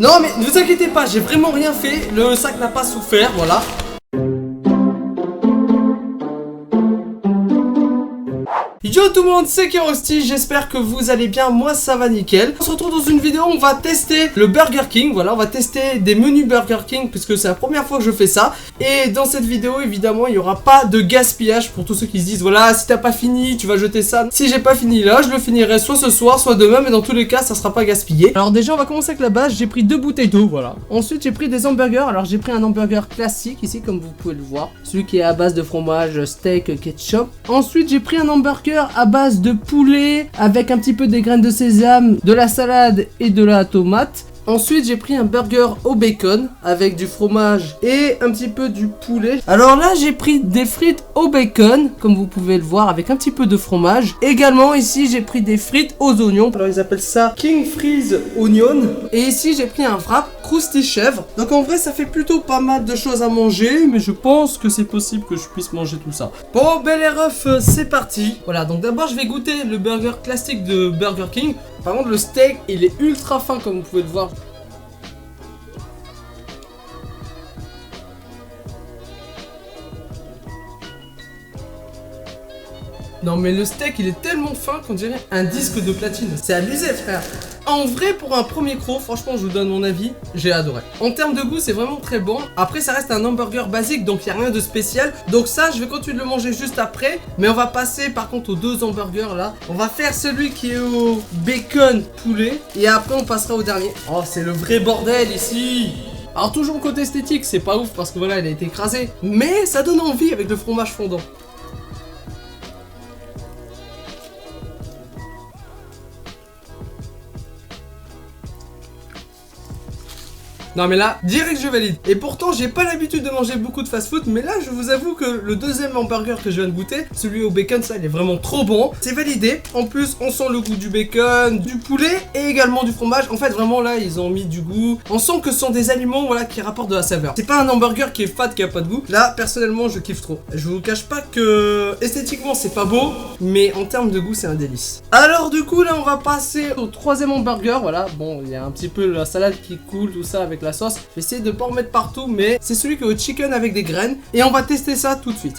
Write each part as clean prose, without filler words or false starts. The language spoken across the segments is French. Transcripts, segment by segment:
Non mais ne vous inquiétez pas, j'ai vraiment rien fait. Le sac n'a pas souffert, voilà. Yo tout le monde, c'est Kerosti, j'espère que vous allez bien, moi ça va nickel. On se retrouve dans une vidéo où on va tester le Burger King, voilà, on va tester des menus Burger King puisque c'est la première fois que je fais ça. Et dans cette vidéo, évidemment, il n'y aura pas de gaspillage pour tous ceux qui se disent, voilà, si t'as pas fini, tu vas jeter ça. Si j'ai pas fini là, je le finirai soit ce soir, soit demain, mais dans tous les cas, ça sera pas gaspillé. Alors déjà, on va commencer avec la base, j'ai pris 2 bouteilles d'eau, voilà. Ensuite, j'ai pris des hamburgers, alors j'ai pris un hamburger classique ici, comme vous pouvez le voir. Celui qui est à base de fromage, steak, ketchup. Ensuite, j'ai pris un hamburger à base de poulet avec un petit peu des graines de sésame, de la salade et de la tomate. Ensuite j'ai pris un burger au bacon avec du fromage et un petit peu du poulet. Alors là j'ai pris des frites au bacon comme vous pouvez le voir avec un petit peu de fromage. Également ici j'ai pris des frites aux oignons. Alors ils appellent ça King Freeze Onion. Et ici j'ai pris un wrap Krusty chèvre. Donc en vrai ça fait plutôt pas mal de choses à manger, mais je pense que c'est possible que je puisse manger tout ça. Bon bel et ref, c'est parti. Voilà, donc d'abord je vais goûter le burger classique de Burger King. Par contre le steak il est ultra fin comme vous pouvez le voir. Non mais le steak il est tellement fin qu'on dirait un disque de platine. C'est abusé frère. En vrai pour un premier croc, franchement je vous donne mon avis, j'ai adoré. En termes de goût c'est vraiment très bon. Après ça reste un hamburger basique donc il n'y a rien de spécial. Donc ça je vais continuer de le manger juste après. Mais on va passer par contre aux 2 hamburgers là. On va faire celui qui est au bacon poulet. Et après on passera au dernier. Oh c'est le vrai bordel ici. Alors toujours côté esthétique c'est pas ouf parce que voilà il a été écrasé. Mais ça donne envie avec le fromage fondant. Non mais là, direct je valide. Et pourtant j'ai pas l'habitude de manger beaucoup de fast food, mais là je vous avoue que le deuxième hamburger que je viens de goûter, celui au bacon, ça il est vraiment trop bon. C'est validé. En plus on sent le goût du bacon, du poulet et également du fromage. En fait vraiment là ils ont mis du goût. On sent que ce sont des aliments voilà qui rapportent de la saveur. C'est pas un hamburger qui est fade, qui a pas de goût. Là personnellement je kiffe trop. Je vous cache pas que esthétiquement c'est pas beau, mais en termes de goût c'est un délice. Alors du coup là on va passer au 3e hamburger. Voilà, bon il y a un petit peu la salade qui coule tout ça avec la sauce. Je vais essayer de pas en mettre partout, mais c'est celui qui est au chicken avec des graines. Et on va tester ça tout de suite.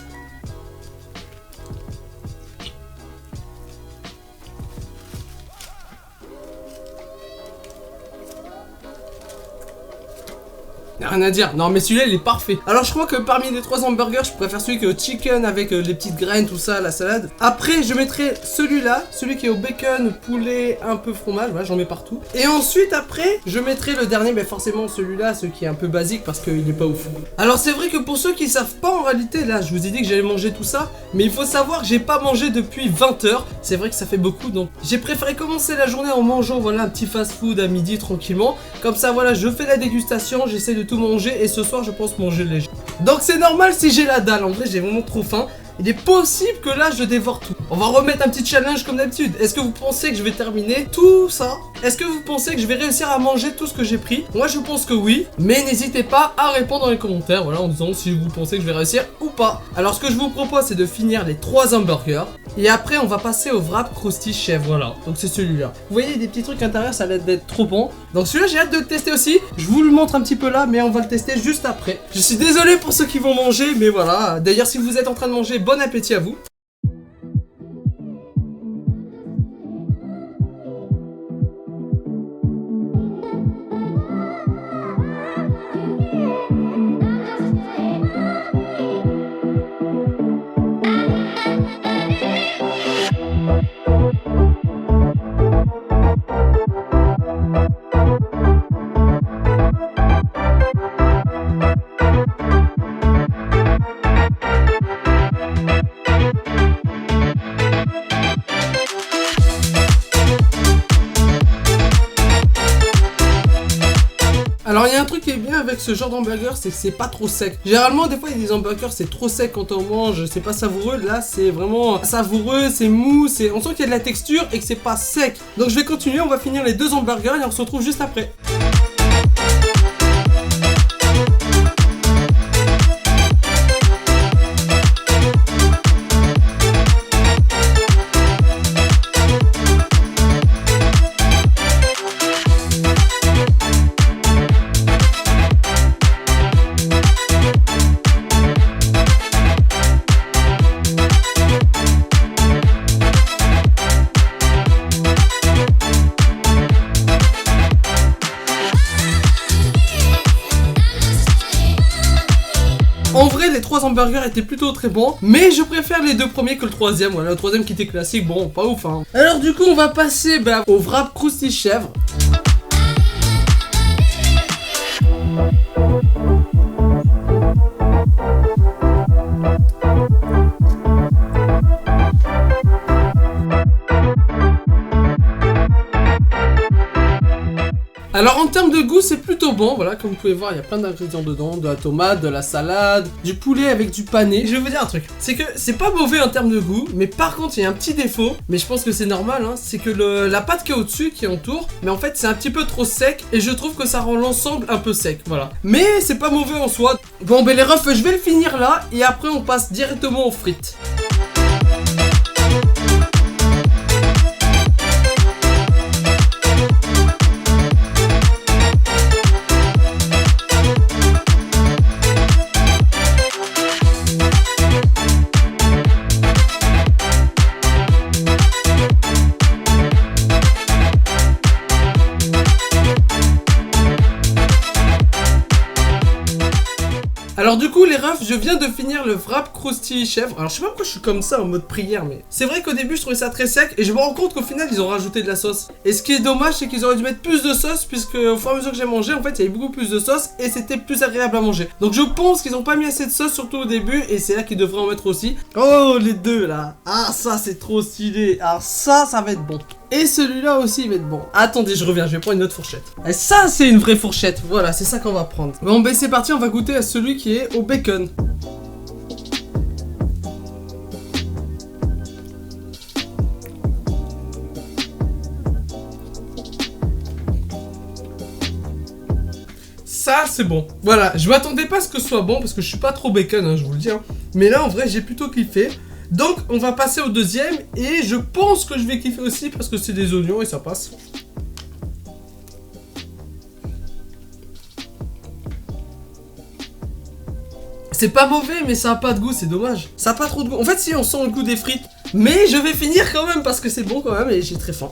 Rien à dire, non mais celui-là il est parfait. Alors je crois que parmi les 3 hamburgers je préfère celui qui est au chicken avec les petites graines, tout ça, la salade. Après je mettrai celui-là, celui qui est au bacon, poulet, un peu fromage, voilà j'en mets partout. Et ensuite après je mettrai le dernier, mais forcément celui-là, celui qui est un peu basique parce qu'il est pas ouf. Alors c'est vrai que pour ceux qui savent pas en réalité, là je vous ai dit que j'allais manger tout ça, mais il faut savoir que j'ai pas mangé depuis 20 h. C'est vrai que ça fait beaucoup, donc j'ai préféré commencer la journée en mangeant voilà un petit fast food à midi tranquillement. Comme ça voilà je fais la dégustation, j'essaie de tout manger et ce soir je pense manger léger. Donc c'est normal si j'ai la dalle, en vrai j'ai vraiment trop faim. Il est possible que là je dévore tout. On va remettre un petit challenge comme d'habitude. Est-ce que vous pensez que je vais terminer tout ça? Est-ce que vous pensez que je vais réussir à manger tout ce que j'ai pris? Moi je pense que oui. Mais n'hésitez pas à répondre dans les commentaires, voilà, en disant si vous pensez que je vais réussir ou pas. Alors ce que je vous propose c'est de finir les 3 hamburgers. Et après on va passer au wrap Krusty chèvre, voilà. Donc c'est celui-là. Vous voyez des petits trucs à l'intérieur, ça a l'air d'être trop bon. Donc celui-là j'ai hâte de le tester aussi. Je vous le montre un petit peu là, mais on va le tester juste après. Je suis désolé pour ceux qui vont manger, mais voilà. D'ailleurs si vous êtes en train de manger, bon appétit à vous. Alors il y a un truc qui est bien avec ce genre d'hamburger, c'est que c'est pas trop sec. Généralement des fois il y a des hamburgers c'est trop sec quand on mange, c'est pas savoureux. Là c'est vraiment savoureux, c'est mou, on sent qu'il y a de la texture et que c'est pas sec. Donc je vais continuer, on va finir les 2 hamburgers et on se retrouve juste après. trois hamburgers étaient plutôt très bons, mais je préfère les deux premiers que le troisième. Voilà, le troisième qui était classique, bon, pas ouf hein. Alors du coup on va passer au wrap croustille chèvre. Alors en termes de goût c'est plutôt bon, voilà comme vous pouvez voir il y a plein d'ingrédients dedans, de la tomate, de la salade, du poulet avec du pané. Je vais vous dire un truc, c'est que c'est pas mauvais en termes de goût, mais par contre il y a un petit défaut, mais je pense que c'est normal hein, c'est que la pâte qui est au-dessus, qui entoure, mais en fait c'est un petit peu trop sec et je trouve que ça rend l'ensemble un peu sec, voilà. Mais c'est pas mauvais en soi. Bon ben les refs je vais le finir là et après on passe directement aux frites. Alors du coup les refs, je viens de finir le wrap croustille chèvre. Alors je sais pas pourquoi je suis comme ça en mode prière, mais c'est vrai qu'au début je trouvais ça très sec et je me rends compte qu'au final ils ont rajouté de la sauce. Et ce qui est dommage c'est qu'ils auraient dû mettre plus de sauce, puisque au fur et à mesure que j'ai mangé en fait il y avait beaucoup plus de sauce et c'était plus agréable à manger. Donc je pense qu'ils ont pas mis assez de sauce surtout au début et c'est là qu'ils devraient en mettre aussi. Oh les deux là, ah ça c'est trop stylé, alors ça va être bon. Et celui-là aussi il va être bon. Attendez, je reviens, je vais prendre une autre fourchette. Et ça c'est une vraie fourchette, voilà, c'est ça qu'on va prendre. Bon ben c'est parti, on va goûter à celui qui est au bacon. Ça c'est bon. Voilà, je m'attendais pas à ce que ce soit bon parce que je suis pas trop bacon hein, je vous le dis hein. Mais là en vrai j'ai plutôt kiffé. Donc on va passer au deuxième et je pense que je vais kiffer aussi parce que c'est des oignons et ça passe. C'est pas mauvais mais ça a pas de goût, c'est dommage. Ça a pas trop de goût. En fait si on sent le goût des frites. Mais je vais finir quand même parce que c'est bon quand même et j'ai très faim.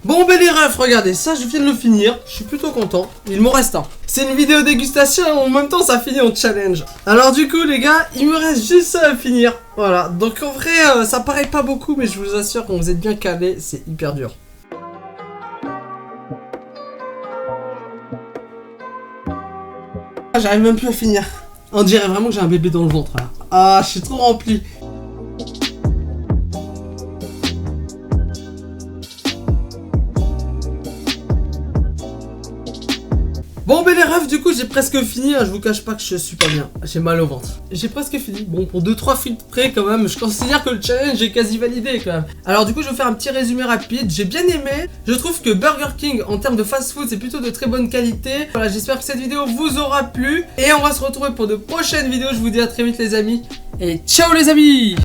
Bon ben les refs, regardez, ça je viens de le finir, je suis plutôt content, il m'en reste un. C'est une vidéo dégustation, en même temps ça finit en challenge. Alors du coup les gars, il me reste juste ça à finir. Voilà, donc en vrai ça paraît pas beaucoup mais je vous assure quand vous êtes bien calé, c'est hyper dur. J'arrive même plus à finir. On dirait vraiment que j'ai un bébé dans le ventre là. Ah, je suis trop rempli. Bon ben les refs, du coup j'ai presque fini, hein, je vous cache pas que je suis pas bien, j'ai mal au ventre. J'ai presque fini, bon pour 2-3 filtres près quand même, je considère que le challenge est quasi validé quand même. Alors du coup je vais faire un petit résumé rapide, j'ai bien aimé, je trouve que Burger King en termes de fast food c'est plutôt de très bonne qualité. Voilà, j'espère que cette vidéo vous aura plu et on va se retrouver pour de prochaines vidéos, je vous dis à très vite les amis et ciao les amis.